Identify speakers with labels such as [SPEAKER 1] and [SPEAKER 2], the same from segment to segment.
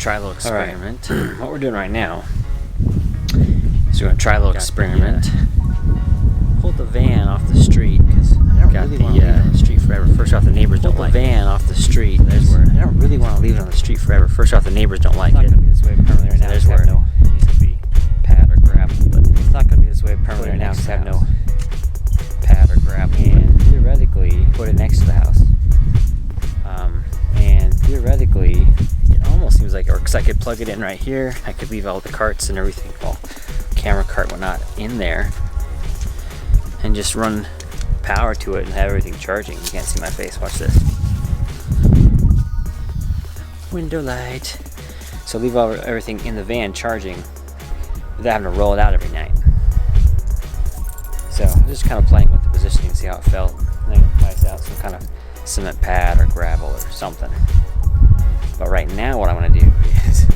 [SPEAKER 1] try a little experiment. What we're doing right now is we're going to try a little experiment. Pull the van off the street because I don't really want to leave it on the street forever. First off, the neighbors don't like it. Pull the van off the street. There's where I don't really want to leave it on the street forever. First off, the neighbors don't like it. It's not going to be this way permanently right now. There's where no needs to be pad or gravel, but it's not going to be this way permanently right now because I have no pad or gravel. And theoretically, put it next to the house. And theoretically, it almost seems like, or because I could plug it in right here, I could leave all the carts and everything, well, camera cart, whatnot, in there, and just run power to it and have everything charging. You can't see my face. Watch this. Window light. So leave everything in the van charging without having to roll it out every night. So I'm just kind of playing with the positioning, see how it felt. And then price out some kind of cement pad or gravel or something. But right now what I want to do is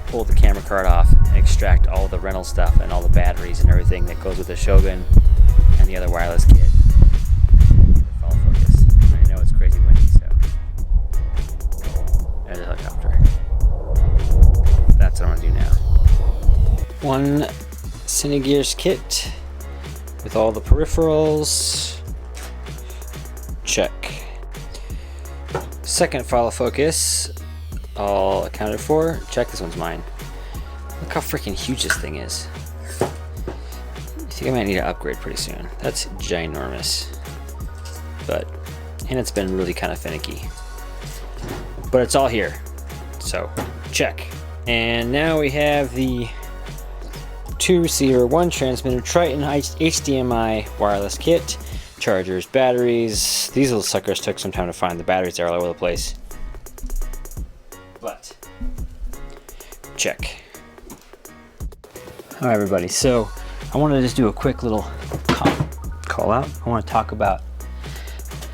[SPEAKER 1] pull the camera cart off and extract all the rental stuff and all the batteries and everything that goes with the Shogun and the other wireless kit. Follow focus. I know it's crazy windy, so there's a helicopter. That's what I'm gonna do now. One Cinegears kit with all the peripherals. Check. Second follow focus, all accounted for. Check, this one's mine. Look how freaking huge this thing is. I think I might need to upgrade pretty soon. That's ginormous. And it's been really kind of finicky. But it's all here. So, check. And now we have the 2 receiver, 1 transmitter, Triton HDMI wireless kit. Chargers, batteries. These little suckers took some time to find. The batteries are all over the place. But check. All right, everybody. So I want to just do a quick little call out. I want to talk about,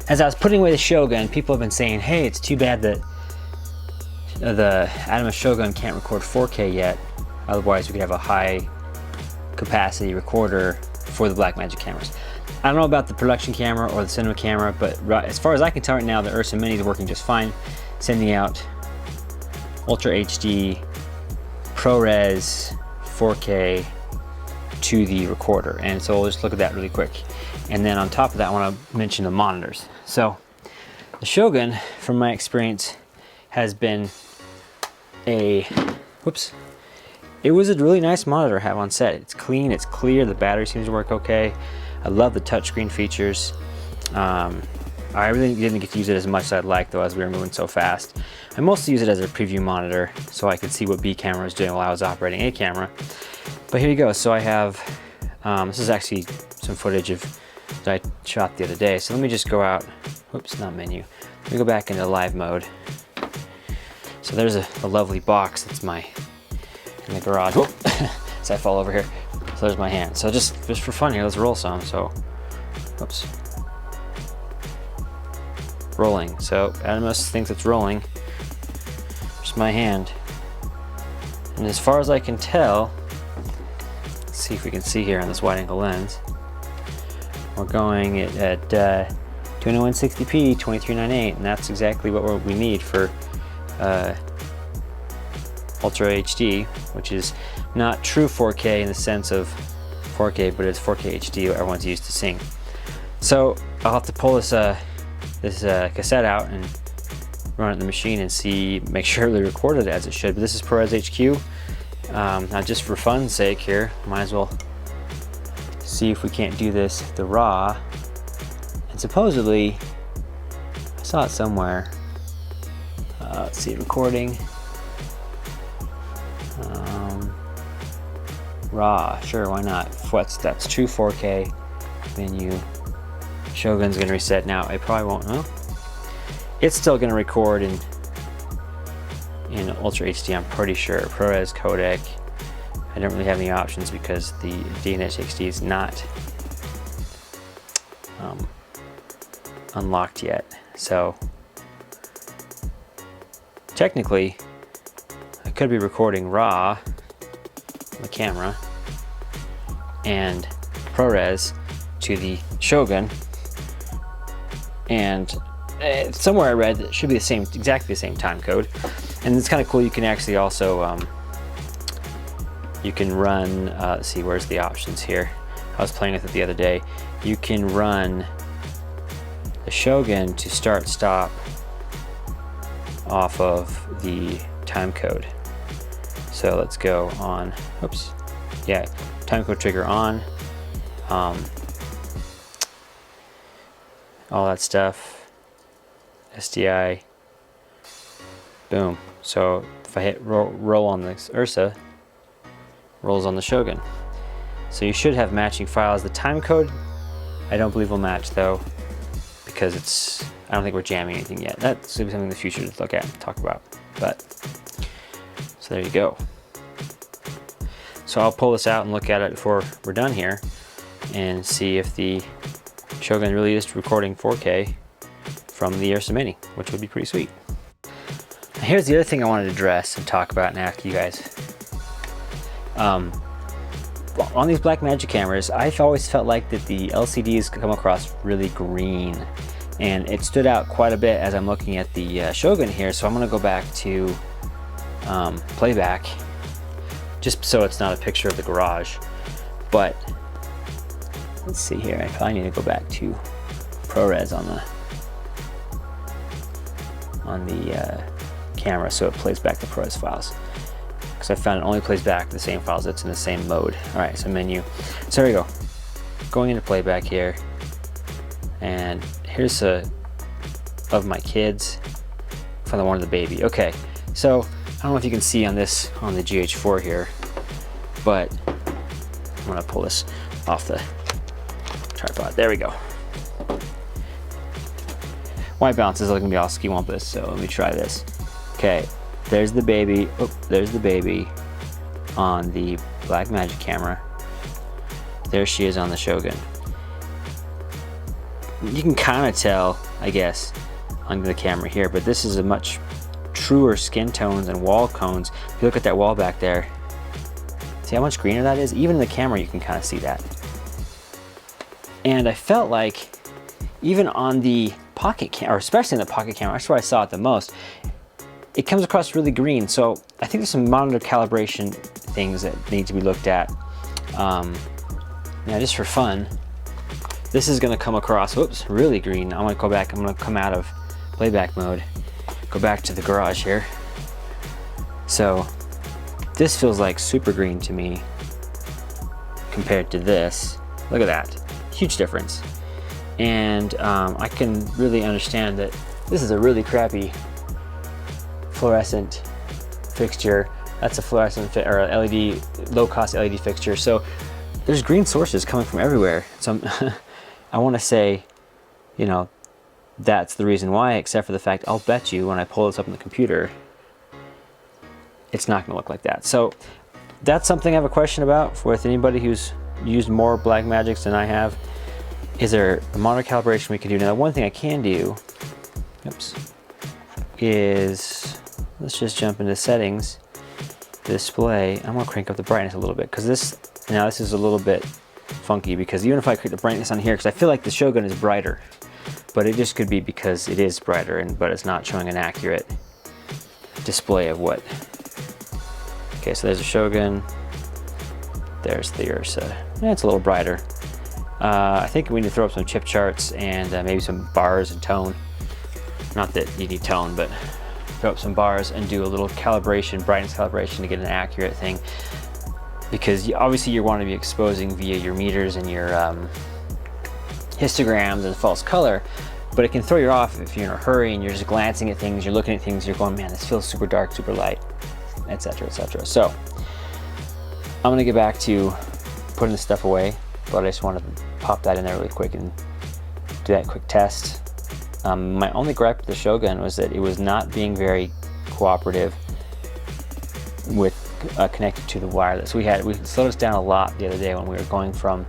[SPEAKER 1] as I was putting away the Shogun, people have been saying, hey, it's too bad that the Atomos Shogun can't record 4K yet. Otherwise, we could have a high capacity recorder for the Blackmagic cameras. I don't know about the production camera or the cinema camera, but as far as I can tell right now, the URSA Mini is working just fine, sending out Ultra HD, ProRes, 4K to the recorder. And so we'll just look at that really quick. And then on top of that, I want to mention the monitors. So the Shogun, from my experience, has been it was a really nice monitor to have on set. It's clean, it's clear, the battery seems to work okay. I love the touchscreen features. I really didn't get to use it as much as I'd like, though, as we were moving so fast. I mostly use it as a preview monitor so I could see what B camera was doing while I was operating A camera. But here you go. So I have, this is actually some footage of that I shot the other day. So let me just go out, whoops, not menu. Let me go back into live mode. So there's a lovely box that's in the garage. Oh, so I fall over here. So there's my hand. So just for fun here, let's roll some. So, whoops. Rolling. So Atomos thinks it's rolling. Just my hand. And as far as I can tell, let's see if we can see here on this wide angle lens. We're going at 2160p, 2398, and that's exactly what we need for Ultra HD, which is not true 4K in the sense of 4K, but it's 4K HD everyone's used to seeing. So I'll have to pull this cassette out and run it in the machine and make sure they recorded it as it should. But this is ProRes HQ. Now just for fun's sake here, might as well see if we can't do this the raw. And supposedly, I saw it somewhere. Let's see, recording. Raw, sure, why not? That's true 4K menu. Shogun's gonna reset now. It probably won't, huh? It's still gonna record in Ultra HD, I'm pretty sure. ProRes codec. I don't really have any options because the DNH-HD is not unlocked yet. So technically, I could be recording RAW on the camera and ProRes to the Shogun, and somewhere I read that it should be exactly the same time code. And it's kind of cool. You can actually also you can run. Let's see, where's the options here? I was playing with it the other day. You can run the Shogun to start stop off of the time code. So let's go on. Oops. Yeah, time code trigger on. All that stuff. SDI. Boom. So if I hit roll on this URSA, rolls on the Shogun. So you should have matching files. The time code, I don't believe will match though, because I don't think we're jamming anything yet. That's gonna be something in the future to look at and talk about. But, so there you go. So I'll pull this out and look at it before we're done here and see if the Shogun really is recording 4K from the URSA Mini, which would be pretty sweet. Here's the other thing I wanted to address and talk about and ask you guys. On these Blackmagic cameras, I've always felt like that the LCDs come across really green, and it stood out quite a bit as I'm looking at the Shogun here. So I'm going to go back to playback, just so it's not a picture of the garage. But let's see here. I probably need to go back to ProRes on the camera, so it plays back the ProRes files. Because I found it only plays back the same files that's in the same mode. All right, so menu. So there we go. Going into playback here, and here's of my kids from the one of the baby. Okay, so I don't know if you can see on the GH4 here, but I'm gonna pull this off the tripod. There we go. White balance is looking to be all ski-wumpus, so let me try this. Okay, there's the baby. Oh, there's the baby on the Blackmagic camera. There she is on the Shogun. You can kind of tell, I guess, on the camera here, but this is a much truer skin tones and wall cones. If you look at that wall back there, see how much greener that is? Even in the camera, you can kind of see that. And I felt like, even on the pocket camera, or especially in the pocket camera, that's where I saw it the most, it comes across really green. So I think there's some monitor calibration things that need to be looked at. Yeah, just for fun. This is gonna come across, whoops, really green. I'm gonna go back, I'm gonna come out of playback mode, go back to the garage here. So this feels like super green to me compared to this. Look at that, huge difference. And I can really understand that this is a really crappy fluorescent fixture. That's a fluorescent or a LED, low-cost LED fixture. So there's green sources coming from everywhere. So I want to say, you know, that's the reason why, except for the fact I'll bet you when I pull this up on the computer, it's not going to look like that. So that's something I have a question about with anybody who's used more Blackmagics than I have. Is there a monitor calibration we can do? Now, one thing I can do, oops, is let's just jump into settings, display. I'm gonna crank up the brightness a little bit because this is a little bit funky, because even if I create the brightness on here, because I feel like the Shogun is brighter, but it just could be because it is brighter, but it's not showing an accurate display of what. Okay, so there's a Shogun, there's the URSA. Yeah, it's a little brighter. I think we need to throw up some chip charts and maybe some bars and tone. Not that you need tone, but throw up some bars and do a little calibration, brightness calibration to get an accurate thing. Because obviously you want to be exposing via your meters and your histograms and false color, but it can throw you off if you're in a hurry and you're just glancing at things, you're looking at things, you're going, man, this feels super dark, super light, etc., etc. So I'm gonna get back to putting this stuff away, but I just wanted to pop that in there really quick and do that quick test. My only gripe with the Shogun was that it was not being very cooperative with connected to the wireless. We slowed us down a lot the other day when we were going from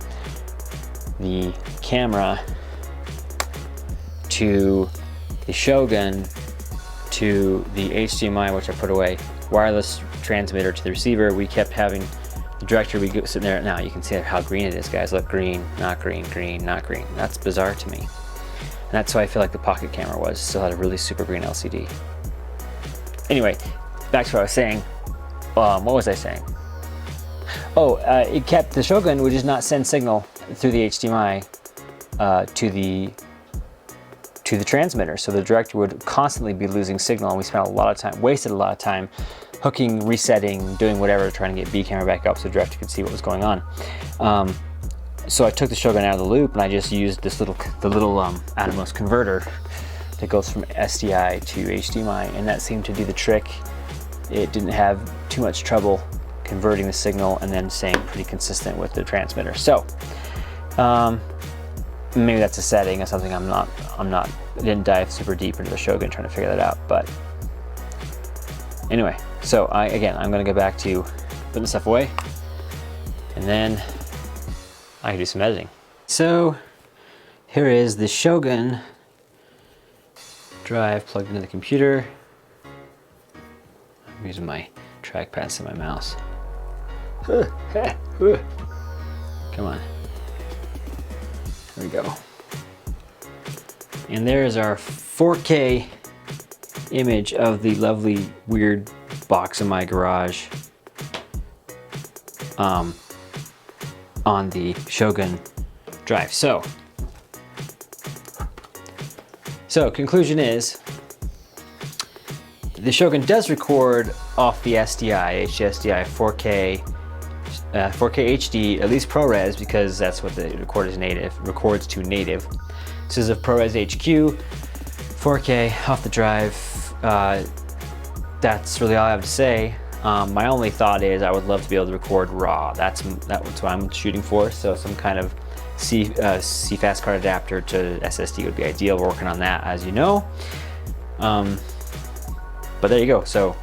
[SPEAKER 1] the camera to the Shogun to the HDMI, which I put away, wireless transmitter to the receiver. We kept having the director, we go sitting there. Now you can see how green it is, guys. Look, green, not green, green, not green. That's bizarre to me. And that's why I feel like the pocket camera still had a really super green LCD. Anyway, back to what I was saying. What was I saying? Oh, it kept, the Shogun would just not send signal through the HDMI to the transmitter. So the director would constantly be losing signal, and we spent wasted a lot of time hooking, resetting, doing whatever, trying to get B camera back up so the director could see what was going on. So I took the Shogun out of the loop, and I just used the little Atomos converter that goes from SDI to HDMI, and that seemed to do the trick. It didn't have too much trouble converting the signal and then staying pretty consistent with the transmitter. So maybe that's a setting or something. I didn't dive super deep into the Shogun trying to figure that out. But anyway, so I'm gonna go back to putting the stuff away, and then I can do some editing. So here is the Shogun drive plugged into the computer. I'm using my trackpad instead of my mouse. Come on. There we go. And there is our 4K image of the lovely weird box in my garage on the Shogun drive. So conclusion is, the Shogun does record off the SDI, HDSDI 4K HD, at least ProRes, because that's what the records to native. This is a ProRes HQ, 4K off the drive. That's really all I have to say. My only thought is I would love to be able to record RAW. That's what I'm shooting for. So some kind of CFast card adapter to SSD would be ideal. We're working on that, as you know. But there you go. So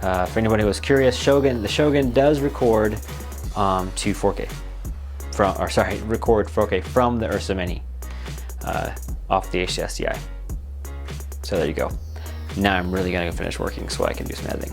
[SPEAKER 1] for anybody who was curious, the Shogun does record to 4K record 4K from the URSA Mini off the HDSDI. So there you go. Now I'm really gonna go finish working so I can do some editing.